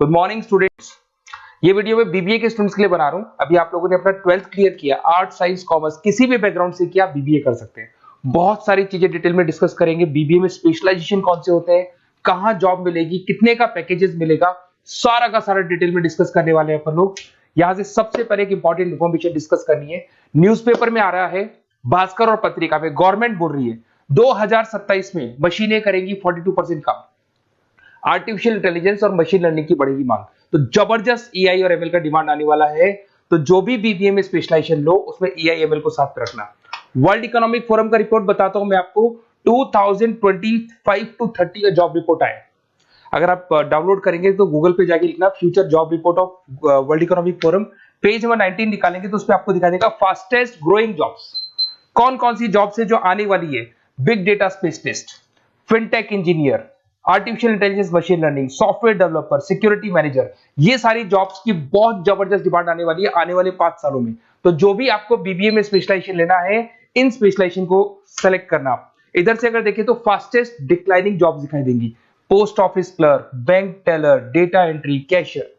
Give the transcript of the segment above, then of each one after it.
Good morning students. ये video मैं BBA के स्टूडेंट्स के लिए बना रहा हूं। अभी आप लोगों ने अपना 12th क्लियर किया, आर्ट साइंस कॉमर्स किसी भी बैकग्राउंड से किया, बीबीए कर सकते हैं। बहुत सारी चीजें डिटेल में डिस्कस करेंगे। बीबीए में स्पेशलाइजेशन कौन से होते हैं, कहां जॉब मिलेगी, कितने का पैकेजेस मिलेगा, सारा का सारा डिटेल में डिस्कस करने वाले हैं अपन लोग। यहां से सबसे पहले एक इंपॉर्टेंट इन्फॉर्मेशन डिस्कस करनी है। न्यूज़पेपर में आ रहा है, भास्कर और पत्रिका में गवर्नमेंट बोल रही है 2027 में मशीनें करेंगी 42% काम। आर्टिफिशियल इंटेलिजेंस और मशीन लर्निंग की बढ़ेगी मांग, तो जबरदस्त एआई और एमएल का डिमांड आने वाला है। तो जो भी बीबीए में स्पेशलाइजेशन लो उसमें एआई एमएल को साथ रखना। वर्ल्ड इकोनॉमिक फोरम का रिपोर्ट बताता हूं मैं आपको, 2025 टू 30 का जॉब रिपोर्ट आया। अगर आप डाउनलोड करेंगे तो गूगल पे जाके लिखना future job report of world economic forum, page number 19 निकालेंगे तो उस पर आपको दिखा देगा फास्टेस्ट ग्रोइंग जॉब्स कौन कौन सी जॉब्स है जो आने वाली है। Big data specialist, fintech engineer, artificial intelligence machine learning, software developer, security manager, ये सारी जॉब्स की बहुत जबरदस्त डिमांड आने वाली है आने वाले 5 सालों में। तो जो भी आपको बीबीए में स्पेशलाइजेशन लेना है, इन स्पेशलाइजेशन को सेलेक्ट करना। इधर से अगर देखें तो फास्टेस्ट डिक्लाइनिंग जॉब्स दिखाई देंगी, post office clerk, bank teller, data entry, cashier.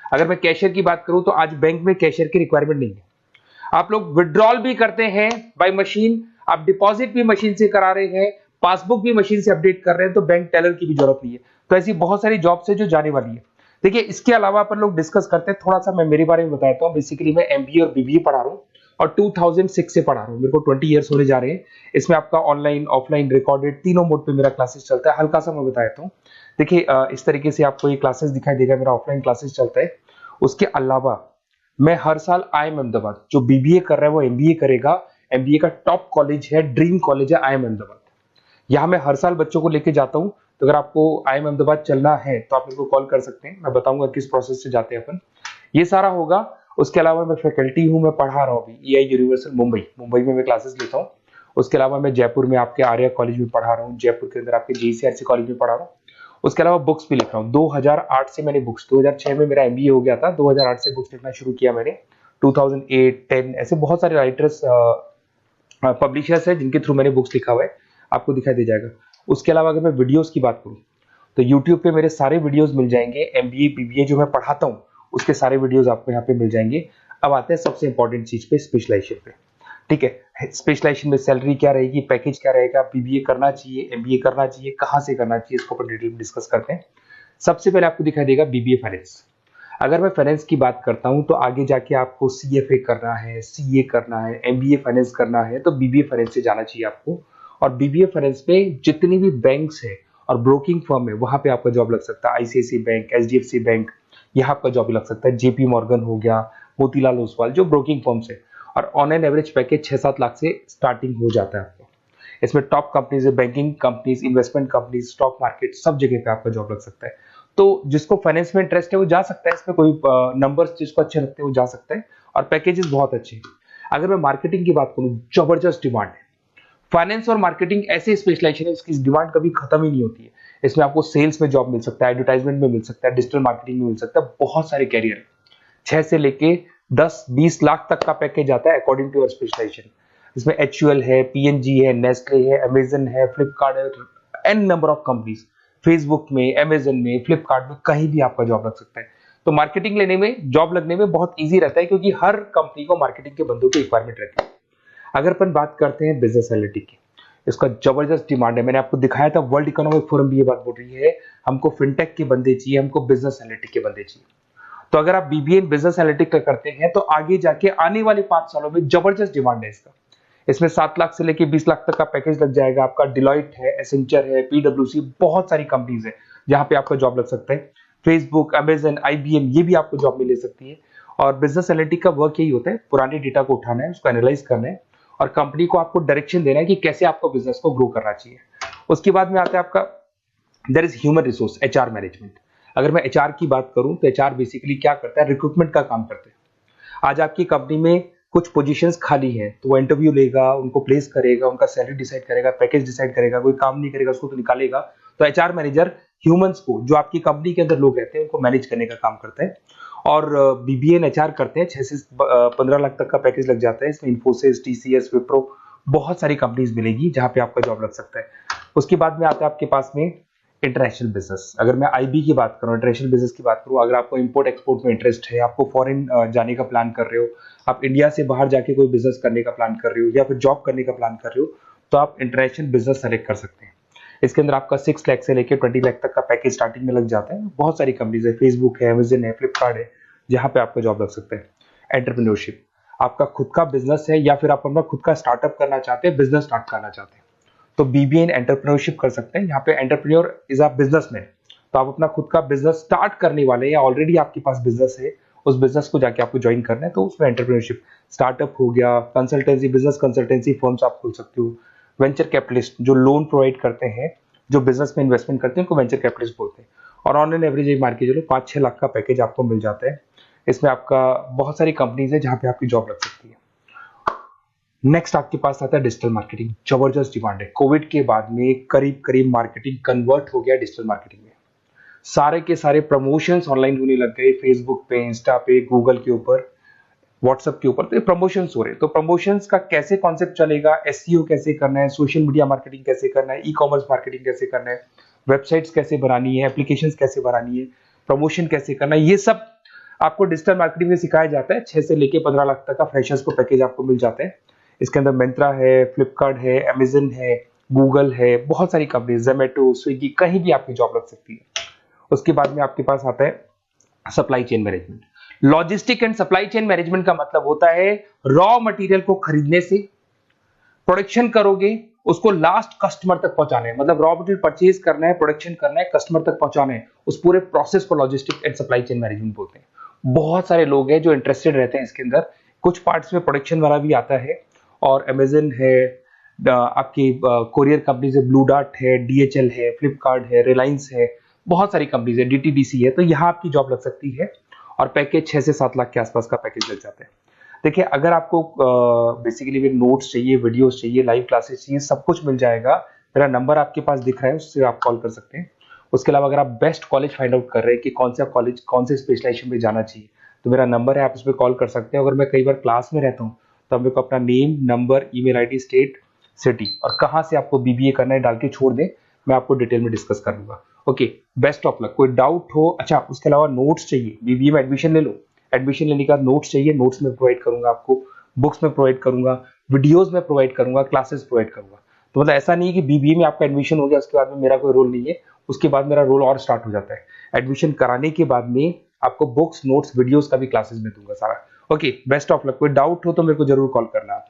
अगर मैं कैशियर की बात करूं तो आज बैंक में कैशियर की रिक्वायरमेंट नहीं है। आप लोग विड्रॉल भी करते हैं बाय मशीन, आप डिपॉजिट भी मशीन से करा रहे हैं, पासबुक भी मशीन से अपडेट कर रहे हैं, तो बैंक टेलर की भी जरूरत नहीं है। तो ऐसी बहुत सारी जॉब्स है जो जाने वाली है। देखिए, इसके अलावा अपन लोग डिस्कस करते हैं, थोड़ा सा मैं मेरे बारे में बताता हूँ। बेसिकली मैं एमबीए और बीबीए पढ़ा रहा हूँ और 2006 से पढ़ा रहा हूँ। मेरे को 20 इयर्स होने जा रहे हैं। इसमें आपका ऑनलाइन, ऑफलाइन, रिकॉर्डेड तीनों मोड पे मेरा क्लासेस चलता है। हल्का सा मैं बताता हूँ। देखिए, इस तरीके से आपको ये क्लासेस दिखाई देगा, मेरा ऑफलाइन क्लासेस चलता है। उसके अलावा मैं हर साल आईएम अहमदाबाद, जो बीबीए कर रहा है वो एमबीए करेगा। एमबीए का टॉप कॉलेज है, ड्रीम कॉलेज है आईएम अहमदाबाद। यहाँ मैं हर साल बच्चों को लेके जाता हूँ। तो अगर आपको आईएम अहमदाबाद चलना है तो आप मेरे को कॉल कर सकते हैं, मैं बताऊंगा किस प्रोसेस से जाते हैं अपन। ये सारा होगा। उसके अलावा मैं फैकल्टी हूँ, मैं पढ़ा रहा हूँ अभी एआई यूनिवर्सल मुंबई में मैं क्लासेस लेता हूँ। उसके अलावा मैं जयपुर में आपके आर्या कॉलेज में पढ़ा रहा हूँ, जयपुर के अंदर आपके जेसीआरसी कॉलेज में पढ़ा रहा हूँ। उसके अलावा बुक्स भी लिख रहा हूँ। 2008 से मैंने बुक्स, 2006 में मेरा एमबीए हो गया था, 2008 से बुक्स लिखना शुरू किया मैंने। 2008, 10 ऐसे बहुत सारे राइटर्स, पब्लिशर्स है जिनके थ्रू मैंने बुक्स लिखा हुआ है, आपको दिखाई दे जाएगा। उसके अलावा अगर मैं वीडियोस की बात करूं तो यूट्यूब पे मेरे सारे वीडियोस मिल जाएंगे। एमबीए बीबीए जो मैं पढ़ाता हूं उसके सारे वीडियोस आपको यहाँ पे मिल जाएंगे। अब आते हैं सबसे इंपॉर्टेंट चीज पे, स्पेशलाइजेशन पे। ठीक है, स्पेशलाइजेशन में सैलरी क्या रहेगी, पैकेज क्या रहेगा, बीबीए करना चाहिए, एमबीए करना चाहिए, कहाँ से करना चाहिए, इसको अपन डिटेल में डिस्कस करते हैं। सबसे पहले आपको दिखाई देगा बीबीए फाइनेंस। अगर मैं फाइनेंस की बात करता हूं तो आगे जाके आपको सीएफए करना है, सीए करना है, एमबीए फाइनेंस करना है, तो बीबीए फाइनेंस से जाना चाहिए आपको। और बीबीए फाइनेंस में जितनी भी बैंक्स है और ब्रोकिंग फर्म है वहां पे आपका जॉब लग सकता है। आईसीआईसीआई बैंक, एचडीएफसी बैंक, यहाँ आपका जॉब लग सकता है। जेपी मॉर्गन हो गया, मोतीलाल ओसवाल, जो ब्रोकिंग फर्म्स है। और on an average package 6-7 lakh से स्टार्टिंग हो जाता है आपको। इसमें टॉप कंपनीज है, banking companies, investment companies, stock market, सब जगह पे आपका जॉब लग सकता है। तो जिसको फाइनेंस में इंटरेस्ट है वो जा सकता है, इसमें कोई नंबर्स जिसको अच्छे लगते हैं वो जा सकता है, और पैकेजेस बहुत अच्छे हैं। अगर मैं मार्केटिंग की बात करूं, जबरदस्त डिमांड है। फाइनेंस और मार्केटिंग ऐसे स्पेशलाइजेशन है, इसकी डिमांड कभी खत्म ही नहीं होती है। इसमें आपको सेल्स में जॉब मिल सकता है, एडवर्टाइजमेंट में मिल सकता है, डिजिटल मार्केटिंग में मिल सकता है, बहुत सारे कैरियर, 6 से लेके 10-20 लाख तक का पैकेज आता है अकॉर्डिंग टू योर स्पेशलाइजेशन। इसमें एचयूएल है, पीएनजी है, नेस्ले है, अमेजन है, फ्लिपकार्ट है, an number of companies. Facebook में, अमेजन में, फ्लिपकार्ट में, कहीं भी आपका जॉब लग सकता है। तो मार्केटिंग लेने में, जॉब लगने में बहुत ईजी रहता है, क्योंकि हर कंपनी को मार्केटिंग के बंदों की रिक्वायरमेंट रहती है। अगर अपन बात करते हैं बिजनेस एनालिटिक की, इसका जबरदस्त डिमांड है। मैंने आपको दिखाया था, वर्ल्ड इकोनॉमिक फोरम भी ये बात बोल रही है, हमको फिनटेक के बंदे चाहिए, हमको बिजनेस एनालिटिक के बंदे चाहिए। तो अगर आप बीबीए बिजनेस एनालिटिक करते हैं तो आगे जाके आने वाले 5 सालों में जबरदस्त डिमांड है इसका। इसमें 7 लाख से लेके 20 लाख तक का पैकेज लग जाएगा आपका। डिलॉयट है, एसेंचर है, पीडब्ल्यूसी, बहुत सारी कंपनीज है जहां पे आपका जॉब लग सकता है। फेसबुक, अमेजन, आईबीएम, ये भी आपको जॉब में ले सकती है। और बिजनेस एनालिटिक का वर्क यही होता है, पुराने डेटा को उठाना है, उसको एनालाइज करना है और कंपनी को आपको डायरेक्शन देना है कि कैसे आपको बिजनेस को ग्रो करना चाहिए। उसके बाद में आता है आपका there is human resource, HR management. अगर मैं एचआर की बात करूं तो एचआर बेसिकली क्या करता है, रिक्रूटमेंट का काम करते हैं। आज आपकी कंपनी में कुछ पोजीशंस खाली हैं तो वो इंटरव्यू लेगा, उनको प्लेस करेगा, उनका सैलरी डिसाइड करेगा, पैकेज डिसाइड करेगा, कोई काम नहीं करेगा उसको तो निकालेगा। तो एचआर मैनेजर ह्यूमंस को, जो आपकी कंपनी के अंदर लोग रहते हैं, उनको मैनेज करने का काम करता है। और बीबीए एंड एचआर करते हैं, 6 से 15 लाख तक का पैकेज लग जाता है। इसमें इन्फोसिस, टीसीएस, विप्रो, बहुत सारी कंपनीज मिलेगी जहां पे आपका जॉब लग सकता है। उसके बाद में आता है आपके पास में इंटरनेशनल बिजनेस, अगर मैं आईबी की बात करूं, इंटरनेशनल बिजनेस की बात करूं, अगर आपको इंपोर्ट एक्सपोर्ट में इंटरेस्ट है, आपको फॉरेन जाने का प्लान कर रहे हो, आप इंडिया से बाहर जाके कोई बिजनेस करने का प्लान कर रहे हो या फिर जॉब करने का प्लान कर रहे हो, तो आप इंटरनेशनल बिजनेस सेलेक्ट कर सकते हैं। इसके अंदर आपका 6 लाख से लेकर 20 लाख तक का पैकेज स्टार्टिंग में लग जाता है। बहुत सारी कंपनीज है, फेसबुक है, अमेजन है, फ्लिपकार्ट है, जहां पे आपका जॉब लग सकता है। एंटरप्रेन्योरशिप, आपका खुद का बिजनेस है या फिर आप अपना खुद का स्टार्टअप करना चाहते हैं, बिजनेस स्टार्ट करना चाहते हैं, तो बीबीए इन एंटरप्रेन्योरशिप कर सकते हैं। यहाँ पे एंटरप्रेन्योर इज अ बिजनेसमैन, तो आप अपना खुद का बिजनेस स्टार्ट करने वाले हैं या ऑलरेडी आपके पास बिजनेस है, उस बिजनेस को जाके आपको ज्वाइन करना है, तो उसमें एंटरप्रेन्योरशिप। स्टार्टअप हो गया, कंसल्टेंसी, बिजनेस कंसल्टेंसी फर्म्स आप खोल सकते हो। वेंचर कैपिटलिस्ट जो लोन प्रोवाइड करते हैं, जो बिजनेस में इन्वेस्टमेंट करते हैं, उनको वेंचर कैपिटलिस्ट बोलते हैं। और ऑन एन एवरेज मान के चलो 5-6 लाख का पैकेज आपको मिल जाता है। इसमें आपका बहुत सारी कंपनीज है जहां पे आपकी जॉब लग सकती है। नेक्स्ट आपके पास आता है डिजिटल मार्केटिंग। जबरदस्त डिमांड है, कोविड के बाद में करीब करीब मार्केटिंग कन्वर्ट हो गया डिजिटल मार्केटिंग में। सारे के सारे प्रमोशंस ऑनलाइन होने लग गए, फेसबुक पे, इंस्टा पे, गूगल के ऊपर, व्हाट्सएप के ऊपर, तो ये प्रमोशंस हो रहे हैं। तो प्रमोशंस का कैसे कॉन्सेप्ट चलेगा, एसईओ कैसे करना है, सोशल मीडिया मार्केटिंग कैसे करना है, ई कॉमर्स मार्केटिंग कैसे करना है, वेबसाइट्स कैसे बनानी है, एप्लीकेशंस कैसे बनानी है, प्रमोशन कैसे करना है, ये सब आपको डिजिटल मार्केटिंग में सिखाया जाता है। 6 से लेके 15 लाख तक का फ्रेशर्स को पैकेज आपको मिल जाता है। इसके अंदर मिंत्रा है, फ्लिपकार्ट है, अमेजन है, गूगल है, बहुत सारी कंपनी, जोमेटो, स्विगी, कहीं भी आपकी जॉब लग सकती है। उसके बाद में आपके पास आता है supply chain management. Logistic and supply chain management का मतलब होता है रॉ मटेरियल को खरीदने से, प्रोडक्शन करोगे, उसको लास्ट कस्टमर तक पहुंचाना है, मतलब रॉ मटेरियल परचेज करना है, प्रोडक्शन करना है, कस्टमर तक पहुंचाना है, उस पूरे प्रोसेस को logistic and supply chain management बोलते हैं। बहुत सारे लोग हैं जो इंटरेस्टेड रहते हैं इसके अंदर। कुछ पार्ट्स में प्रोडक्शन वाला भी आता है, और अमेजन है, आपकी कोरियर कंपनीज है, ब्लू डार्ट है, डीएचएल है, फ्लिपकार्ट है, रिलायंस है, बहुत सारी कंपनीज है, डीटीडीसी है, तो यहाँ आपकी जॉब लग सकती है। और पैकेज 6 से 7 लाख के आसपास का पैकेज लग जाता है। देखिए, अगर आपको बेसिकली भी नोट्स चाहिए, वीडियोस चाहिए, लाइव क्लासेस चाहिए, सब कुछ मिल जाएगा। मेरा नंबर आपके पास दिख रहा है, उससे आप कॉल कर सकते हैं। उसके अलावा अगर आप बेस्ट कॉलेज फाइंड आउट कर रहे हैं कि कौन सा कॉलेज, कौन से स्पेशलाइजेशन में जाना चाहिए, तो मेरा नंबर है, आप उस पर कॉल कर सकते हैं। अगर मैं कई बार क्लास में रहता हूँ तो मेरे को अपना name, number, email ID, state, city और कहाँ से आपको बीबीए करना है डाल के छोड़ दें, मैं आपको डिटेल में डिस्कस कर लूंगा। Okay, best of luck. कोई डाउट हो, अच्छा उसके अलावा नोट्स चाहिए, बीबीए में एडमिशन ले लो, एडमिशन लेने का नोट्स चाहिए, नोट्स में प्रोवाइड करूंगा आपको, बुक्स में प्रोवाइड करूंगा, वीडियोस में प्रोवाइड करूंगा, क्लासेस प्रोवाइड करूंगा। तो मतलब ऐसा नहीं है कि बीबीए में आपका एडमिशन हो गया उसके बाद में मेरा कोई रोल नहीं है, उसके बाद मेरा रोल और स्टार्ट हो जाता है। एडमिशन कराने के बाद में आपको बुक्स, नोट्स, वीडियोस का भी क्लासेस में दूंगा सारा। Okay, best of luck. कोई डाउट हो तो मेरे को जरूर कॉल करना आप।